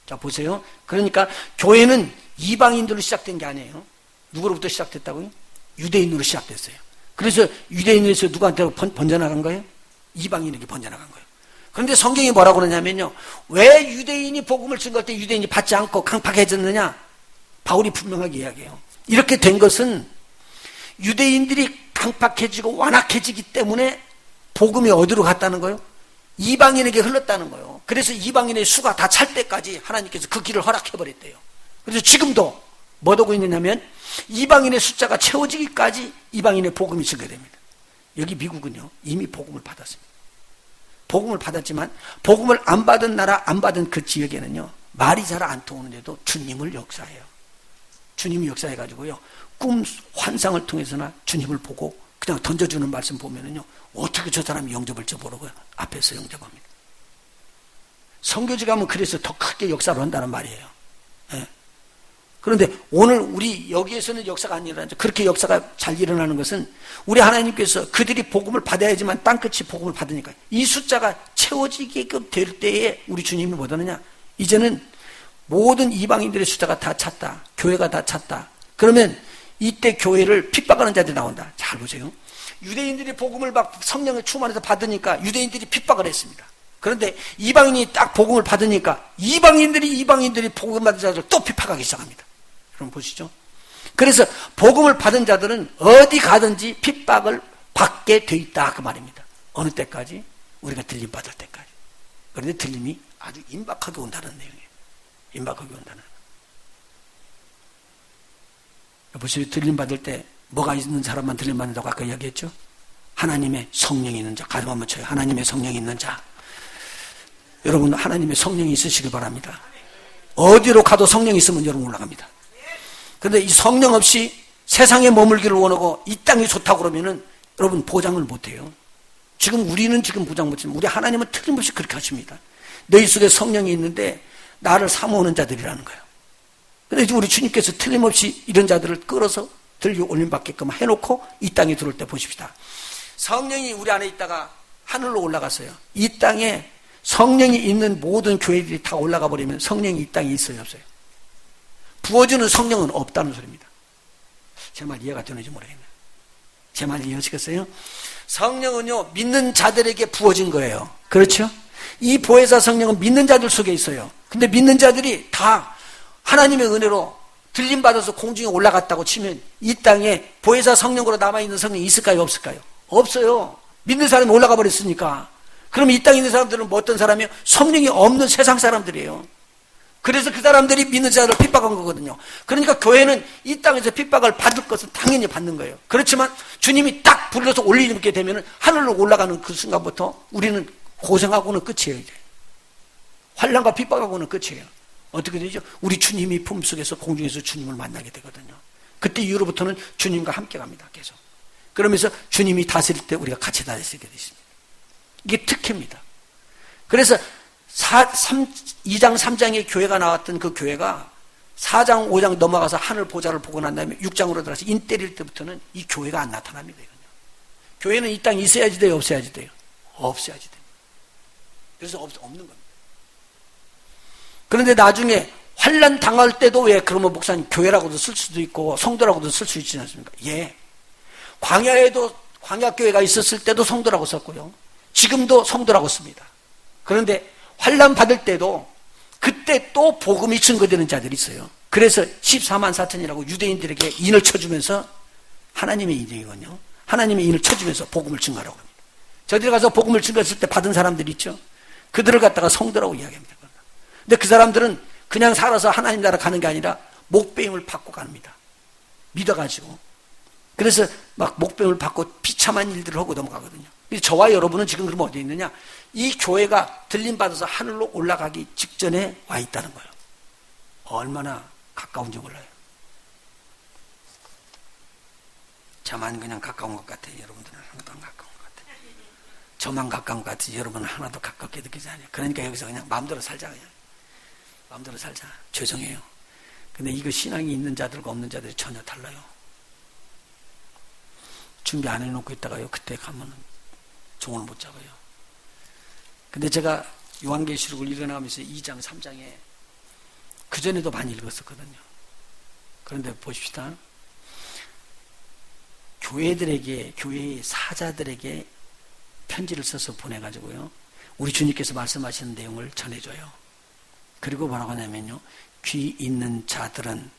자, 보세요. 그러니까 교회는 이방인들로 시작된 게 아니에요. 누구로부터 시작됐다고요? 유대인으로 시작됐어요. 그래서 유대인에서 누구한테 번져나간 거예요? 이방인에게 번져나간 거예요. 그런데 성경이 뭐라고 그러냐면요. 왜 유대인이 복음을 증거할 때 유대인이 받지 않고 강팍해졌느냐? 바울이 분명하게 이야기해요. 이렇게 된 것은 유대인들이 강팍해지고 완악해지기 때문에 복음이 어디로 갔다는 거예요? 이방인에게 흘렀다는 거예요. 그래서 이방인의 수가 다 찰 때까지 하나님께서 그 길을 허락해버렸대요. 그래서 지금도 뭐 하고 있느냐면 이방인의 숫자가 채워지기까지 이방인의 복음이 증거됩니다. 여기 미국은요 이미 복음을 받았습니다. 복음을 받았지만 복음을 안 받은 나라 안 받은 그 지역에는요 말이 잘 안 통하는데도 주님을 역사해요. 주님이 역사해가지고요 꿈 환상을 통해서나 주님을 보고 그냥 던져주는 말씀 보면은요 어떻게 저 사람이 영접할지 모르고요 앞에서 영접합니다. 선교지 가면 그래서 더 크게 역사를 한다는 말이에요. 예. 그런데 오늘 우리 여기에서는 역사가 안 일어나죠. 그렇게 역사가 잘 일어나는 것은 우리 하나님께서 그들이 복음을 받아야지만 땅끝이 복음을 받으니까 이 숫자가 채워지게끔 될 때에 우리 주님이 뭐 하느냐 이제는 모든 이방인들의 숫자가 다 찼다. 교회가 다 찼다. 그러면 이때 교회를 핍박하는 자들이 나온다. 잘 보세요. 유대인들이 복음을 성령의 충만해서 받으니까 유대인들이 핍박을 했습니다. 그런데 이방인이 딱 복음을 받으니까 이방인들이 복음 받은 자들을 또 핍박하기 시작합니다. 여러분 보시죠. 그래서 복음을 받은 자들은 어디 가든지 핍박을 받게 돼 있다 그 말입니다. 어느 때까지? 우리가 들림 받을 때까지. 그런데 들림이 아주 임박하게 온다는 내용이에요. 임박하게 온다는. 보시죠. 들림 받을 때 뭐가 있는 사람만 들림 받는다고 아까 이야기했죠. 하나님의 성령이 있는 자. 가슴 한번 쳐요. 하나님의 성령이 있는 자. 여러분 하나님의 성령이 있으시길 바랍니다. 어디로 가도 성령이 있으면 여러분 올라갑니다. 그런데 이 성령 없이 세상에 머물기를 원하고 이 땅이 좋다고 그러면은 여러분 보장을 못해요. 지금 우리는 지금 보장 못하지만 우리 하나님은 틀림없이 그렇게 하십니다. 너희 속에 성령이 있는데 나를 사모하는 자들이라는 거예요. 그런데 우리 주님께서 틀림없이 이런 자들을 끌어서 들려 올림받게끔 해놓고 이 땅에 들어올 때 보십시다. 성령이 우리 안에 있다가 하늘로 올라갔어요. 이 땅에 성령이 있는 모든 교회들이 다 올라가 버리면 성령이 이 땅에 있어요, 없어요? 부어주는 성령은 없다는 소리입니다. 제 말 이해가 되는지 모르겠네요. 제 말 이해하시겠어요? 성령은요, 믿는 자들에게 부어진 거예요. 그렇죠? 이 보혜사 성령은 믿는 자들 속에 있어요. 근데 믿는 자들이 다 하나님의 은혜로 들림받아서 공중에 올라갔다고 치면 이 땅에 보혜사 성령으로 남아있는 성령이 있을까요? 없을까요? 없어요. 믿는 사람이 올라가 버렸으니까. 그럼 이 땅에 있는 사람들은 뭐 어떤 사람이에요? 성령이 없는 세상 사람들이에요. 그래서 그 사람들이 믿는 자들을 핍박한 거거든요. 그러니까 교회는 이 땅에서 핍박을 받을 것은 당연히 받는 거예요. 그렇지만 주님이 딱 불러서 올리게 되면 하늘로 올라가는 그 순간부터 우리는 고생하고는 끝이에요. 이제. 환난과 핍박하고는 끝이에요. 어떻게 되죠? 우리 주님이 품속에서 공중에서 주님을 만나게 되거든요. 그때 이후로부터는 주님과 함께 갑니다. 계속. 그러면서 주님이 다스릴 때 우리가 같이 다스리게 되십니다. 이게 특혜입니다. 그래서 2장 3장의 교회가 나왔던 그 교회가 4장 5장 넘어가서 하늘 보좌를 보고 난 다음에 6장으로 들어가서 인 때릴 때부터는 이 교회가 안 나타납니다. 이건요. 교회는 이 땅에 있어야지 돼요? 없어야지 돼요? 없어야지 됩니다. 그래서 없는 겁니다. 그런데 나중에 환난 당할 때도 왜 그러면 목사님 교회라고도 쓸 수도 있고 성도라고도 쓸 수 있지 않습니까? 예. 광야에도 광야교회가 있었을 때도 성도라고 썼고요. 지금도 성도라고 씁니다. 그런데 환난 받을 때도 그때 또 복음이 증거되는 자들이 있어요. 그래서 14만 4천이라고 유대인들에게 인을 쳐주면서 하나님의 인이거든요. 하나님의 인을 쳐주면서 복음을 증거하라고 합니다. 저들이 가서 복음을 증거했을 때 받은 사람들이 있죠. 그들을 갖다가 성도라고 이야기합니다. 근데 그 사람들은 그냥 살아서 하나님 나라 가는 게 아니라 목배임을 받고 갑니다. 믿어가지고. 그래서 막 목배임을 받고 비참한 일들을 하고 넘어가거든요. 저와 여러분은 지금 그러면 어디 있느냐? 이 교회가 들림받아서 하늘로 올라가기 직전에 와 있다는 거예요. 얼마나 가까운지 몰라요. 저만 그냥 가까운 것 같아요. 여러분들은 하나도 안 가까운 것 같아요. 저만 가까운 것 같아요. 여러분은 하나도 가깝게 느끼지 않아요. 그러니까 여기서 그냥 마음대로 살자. 그냥. 마음대로 살자. 죄송해요. 근데 이거 신앙이 있는 자들과 없는 자들이 전혀 달라요. 준비 안 해놓고 있다가요. 그때 가면은 종을 못 잡아요. 근데 제가 요한계시록을 읽어나가면서 2장, 3장에 그전에도 많이 읽었었거든요. 그런데 보십시다. 교회들에게, 교회의 사자들에게 편지를 써서 보내가지고요. 우리 주님께서 말씀하시는 내용을 전해줘요. 그리고 뭐라고 하냐면요. 귀 있는 자들은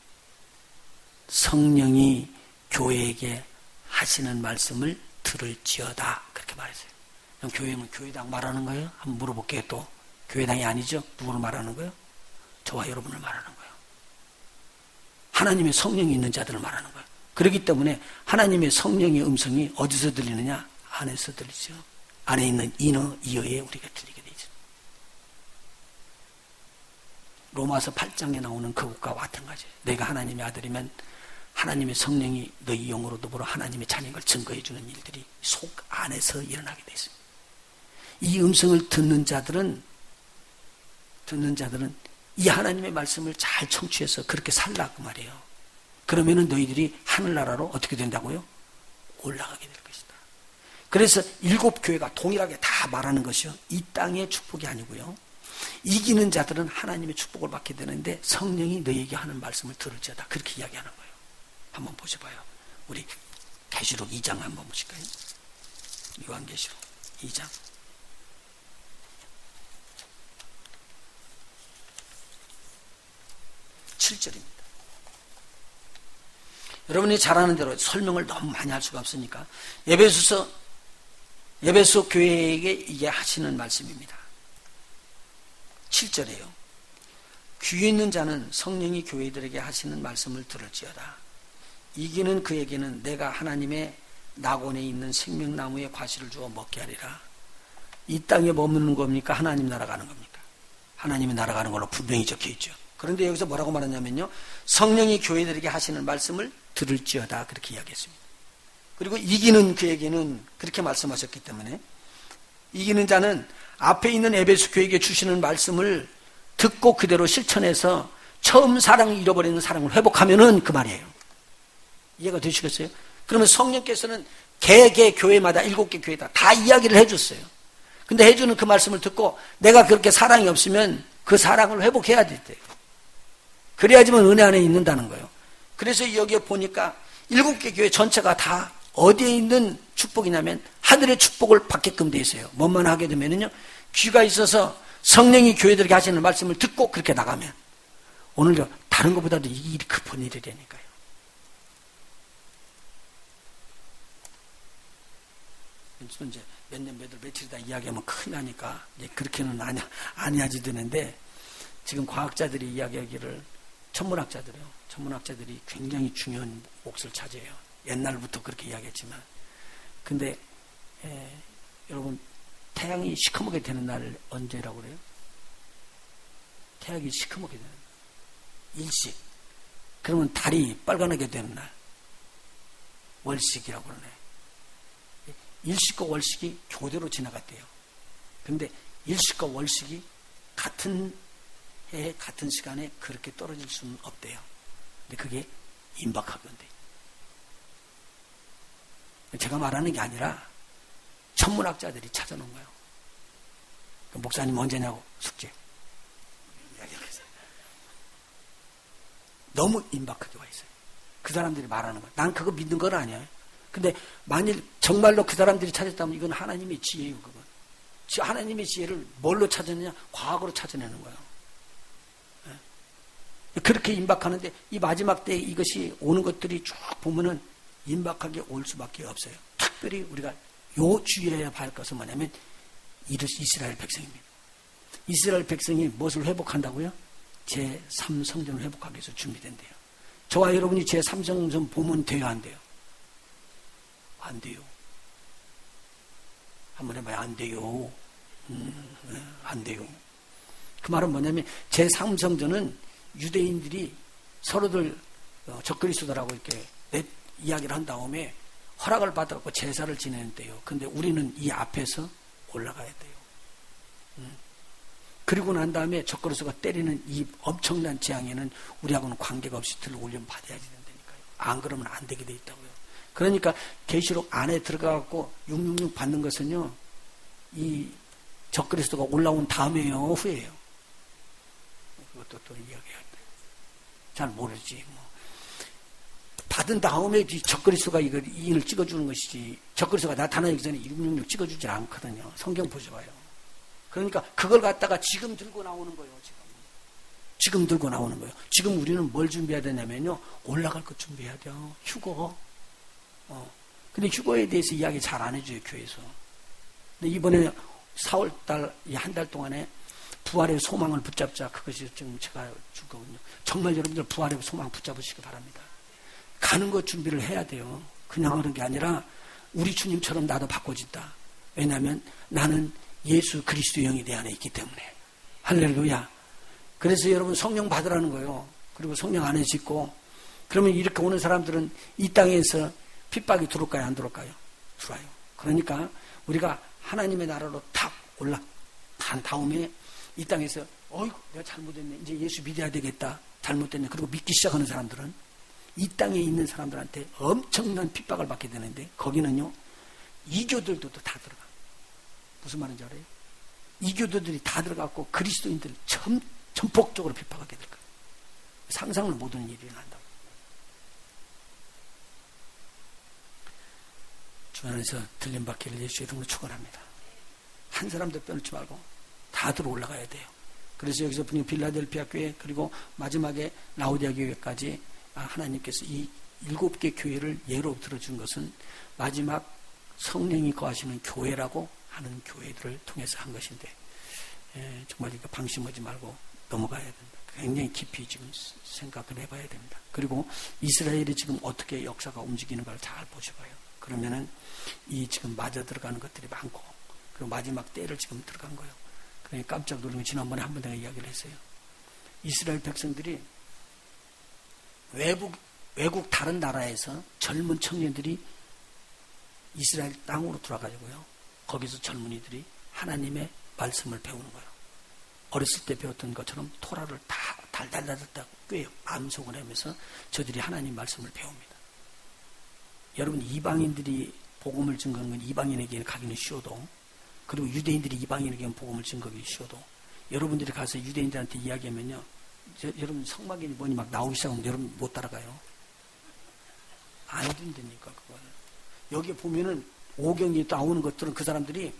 성령이 교회에게 하시는 말씀을 들을지어다. 그렇게 말했어요. 그럼 교회는 교회당 말하는 거예요? 한번 물어볼게요. 또 교회당이 아니죠? 누구를 말하는 거예요? 저와 여러분을 말하는 거예요. 하나님의 성령이 있는 자들을 말하는 거예요. 그렇기 때문에 하나님의 성령의 음성이 어디서 들리느냐? 안에서 들리죠. 안에 있는 이어에 우리가 들리게 되죠. 로마서 8장에 나오는 그것과 마찬가지예요. 내가 하나님의 아들이면 하나님의 성령이 너희 영으로 더불어 하나님의 자녀인 걸 증거해 주는 일들이 속 안에서 일어나게 되어 있습니다. 이 음성을 듣는 자들은 이 하나님의 말씀을 잘 청취해서 그렇게 살라 그 말이에요. 그러면은 너희들이 하늘나라로 어떻게 된다고요? 올라가게 될 것이다. 그래서 7교회가 동일하게 다 말하는 것이요. 이 땅의 축복이 아니고요. 이기는 자들은 하나님의 축복을 받게 되는데 성령이 너희에게 하는 말씀을 들을지어다. 그렇게 이야기하는 거예요. 한번 보셔봐요. 우리 계시록 2장 한번 보실까요? 요한계시록 2장 7절입니다. 여러분이 잘 아는 대로 설명을 너무 많이 할 수가 없으니까 에베소 교회에게 이게 하시는 말씀입니다. 7절이에요. 귀 있는 자는 성령이 교회들에게 하시는 말씀을 들을지어다. 이기는 그에게는 내가 하나님의 낙원에 있는 생명나무의 과실을 주어 먹게 하리라. 이 땅에 머무는 겁니까? 하나님 나라 가는 겁니까? 하나님의 나라 가는 걸로 분명히 적혀 있죠. 그런데 여기서 뭐라고 말하냐면요. 성령이 교회들에게 하시는 말씀을 들을지어다. 그렇게 이야기했습니다. 그리고 이기는 그에게는 그렇게 말씀하셨기 때문에 이기는 자는 앞에 있는 에베소 교회에게 주시는 말씀을 듣고 그대로 실천해서 처음 사랑을 잃어버리는 사랑을 회복하면은 그 말이에요. 이해가 되시겠어요? 그러면 성령께서는 개 교회마다 7개 교회다 다 이야기를 해줬어요. 근데 해주는 그 말씀을 듣고 내가 그렇게 사랑이 없으면 그 사랑을 회복해야 돼요. 그래야지만 은혜 안에 있는다는 거예요. 그래서 여기에 보니까 7개 교회 전체가 다 어디에 있는 축복이냐면 하늘의 축복을 받게끔 돼 있어요. 뭐만 하게 되면요, 귀가 있어서 성령이 교회들에게 하시는 말씀을 듣고 그렇게 나가면 오늘요 다른 것보다도 이 일이 급한 일이라니까요. 이제 몇 년 며칠이다 이야기하면 큰일 나니까 이제 그렇게는 아니야지 되는데, 지금 과학자들이 이야기하기를 천문학자들이 굉장히 중요한 몫을 차지해요. 옛날부터 그렇게 이야기했지만, 근데 여러분 태양이 시커멓게 되는 날 언제라고 그래요? 태양이 시커멓게 되는 날, 일식. 그러면 달이 빨간하게 되는 날, 월식이라고 그러네. 일식과 월식이 교대로 지나갔대요. 근데 일식과 월식이 같은 해에 같은 시간에 그렇게 떨어질 수는 없대요. 근데 그게 임박하건대. 제가 말하는 게 아니라 천문학자들이 찾아놓은 거예요. 목사님 언제냐고 숙제. 너무 임박하게 와 있어요. 그 사람들이 말하는 거예요. 난 그거 믿는 건 아니에요. 근데 만일 정말로 그 사람들이 찾았다면 이건 하나님의 지혜예요. 그건 하나님의 지혜를 뭘로 찾았느냐? 과학으로 찾아내는 거예요. 그렇게 임박하는데 이 마지막 때 이것이 오는 것들이 쭉 보면은 임박하게 올 수밖에 없어요. 특별히 우리가 요 주의해야 할 것은 뭐냐면 이스라엘 백성입니다. 이스라엘 백성이 무엇을 회복한다고요? 제3성전을 회복하기 위해서 준비된대요. 저와 여러분이 제3성전 보면 돼요, 안 돼요? 안 돼요. 한번 해봐요. 안 돼요. 안 돼요. 그 말은 뭐냐면 제3성전은 유대인들이 서로들 적그리스도라고 이렇게 이야기를 한 다음에 허락을 받아갖고 제사를 지내는데요. 근데 우리는 이 앞에서 올라가야 돼요. 그리고 난 다음에 적그리스도가 때리는 이 엄청난 재앙에는 우리하고는 관계가 없이 들어 올려 받아야지 된다니까요. 안 그러면 안 되게 돼 있다고요. 그러니까 계시록 안에 들어가갖고 666 받는 것은요, 이 적그리스도가 올라온 다음에요, 후에요. 그것도 또 이야기해야 돼요. 잘 모르지 뭐. 받은 다음에 적그리스도가 이걸 찍어주는 것이지, 적그리스도가 나타나기 전에 666 찍어주질 않거든요. 성경 보셔봐요. 그러니까 그걸 갖다가 지금 들고 나오는 거예요. 지금 들고 나오는 거예요. 지금 우리는 뭘 준비해야 되냐면요, 올라갈 것 준비해야 돼요. 휴거. 근데 휴거에 대해서 이야기 잘 안 해줘요, 교회에서. 근데 이번에 4월달, 한 달 동안에 부활의 소망을 붙잡자. 그것이 지금 제가 줄 거거든요. 정말 여러분들 부활의 소망 붙잡으시기 바랍니다. 가는 것 준비를 해야 돼요. 그냥 하는 게 아니라 우리 주님처럼 나도 바꿔진다. 왜냐하면 나는 예수 그리스도 영이 내 안에 있기 때문에. 할렐루야. 그래서 여러분 성령 받으라는 거예요. 그리고 성령 안에 짓고, 그러면 이렇게 오는 사람들은 이 땅에서 핍박이 들어올까요? 안 들어올까요? 들어와요. 그러니까 우리가 하나님의 나라로 탁 올라간 다음에 이 땅에서 어이구 내가 잘못했네. 이제 예수 믿어야 되겠다. 잘못됐네. 그리고 믿기 시작하는 사람들은 이 땅에 있는 사람들한테 엄청난 핍박을 받게 되는데, 거기는요 이교들도 다 들어가. 무슨 말인지 알아요? 이교도들이 다 들어가고 그리스도인들 전폭적으로 핍박하게 될 거예요. 상상을 못하는 일이 일어난다고. 주 안에서 들림받기를 예수의 이름으로 축원합니다. 한 사람도 빼놓지 말고 다 들어 올라가야 돼요. 그래서 여기서 빌라델피아 교회, 그리고 마지막에 라오디아 교회까지 하나님께서 이 7개 교회를 예로 들어준 것은 마지막 성령이 거하시는 교회라고 하는 교회들을 통해서 한 것인데, 정말 이거 방심하지 말고 넘어가야 된다. 굉장히 깊이 지금 생각을 해봐야 됩니다. 그리고 이스라엘이 지금 어떻게 역사가 움직이는가를 잘 보셔봐요. 그러면은 이 지금 맞아 들어가는 것들이 많고, 그리고 마지막 때를 지금 들어간 거예요. 그러니까 깜짝 놀라면 지난번에 한 번 내가 이야기를 했어요. 이스라엘 백성들이 외국 다른 나라에서 젊은 청년들이 이스라엘 땅으로 들어가지고요, 거기서 젊은이들이 하나님의 말씀을 배우는 거예요. 어렸을 때 배웠던 것처럼 토라를 다 달달달달 꿰요. 암송을 하면서 저들이 하나님 말씀을 배웁니다. 여러분, 이방인들이 복음을 증거하는 건 이방인에게 가기는 쉬워도, 그리고 유대인들이 이방인에게 복음을 증거하기 쉬워도, 여러분들이 가서 유대인들한테 이야기하면요, 여러분 성막이 뭐니 막 나오기 시작하면 여러분 못 따라가요. 안 된다니까 그걸. 여기에 보면은 오경이 나오는 것들은 그 사람들이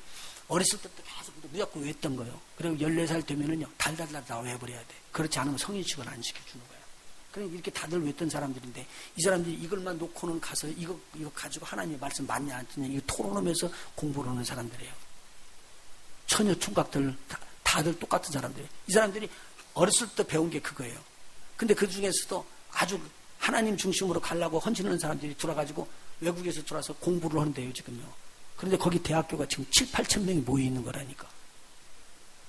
어렸을 때부터 계속 무조건 외웠던 거예요. 그리고 14살 되면은요, 달달달 다 외워버려야 돼. 그렇지 않으면 성인식을 안 시켜주는 거야. 그러니까 이렇게 다들 외웠던 사람들인데, 이 사람들이 이걸만 놓고는 가서 이거 가지고 하나님의 말씀 맞냐, 안 맞냐, 이거 토론하면서 공부를 하는 사람들이에요. 처녀 총각들, 다들 똑같은 사람들이에요. 이 사람들이 어렸을 때 배운 게 그거예요. 근데 그 중에서도 아주 하나님 중심으로 가려고 헌신하는 사람들이 들어가지고 외국에서 들어와서 공부를 하는데요, 지금요. 그런데 거기 대학교가 지금 7, 8천 명이 모여 있는 거라니까.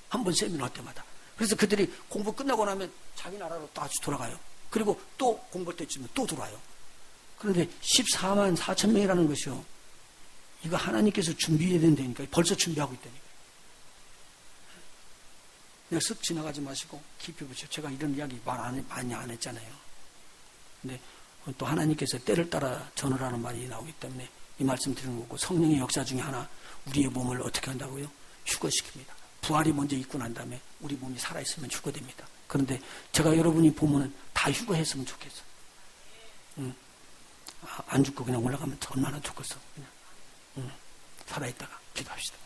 한 번 세미나 때마다. 그래서 그들이 공부 끝나고 나면 자기 나라로 다시 돌아가요. 그리고 또 공부할 때쯤에 또 들어와요. 그런데 14만 4천 명이라는 것이요. 이거 하나님께서 준비해야 된다니까. 벌써 준비하고 있다니까. 그냥 쓱 지나가지 마시고 깊이 보시오. 제가 이런 이야기 많이 안 했잖아요. 근데 또 하나님께서 때를 따라 전하라는 말이 나오기 때문에 이 말씀 드리는 거고, 성령의 역사 중에 하나, 우리의 몸을 어떻게 한다고요? 휴거시킵니다. 부활이 먼저 있고 난 다음에 우리 몸이 살아있으면 휴거됩니다. 그런데 제가 여러분이 보면은 다 휴거했으면 좋겠어. 안 죽고 그냥 올라가면 얼마나 좋겠어. 그냥 살아있다가 기도합시다.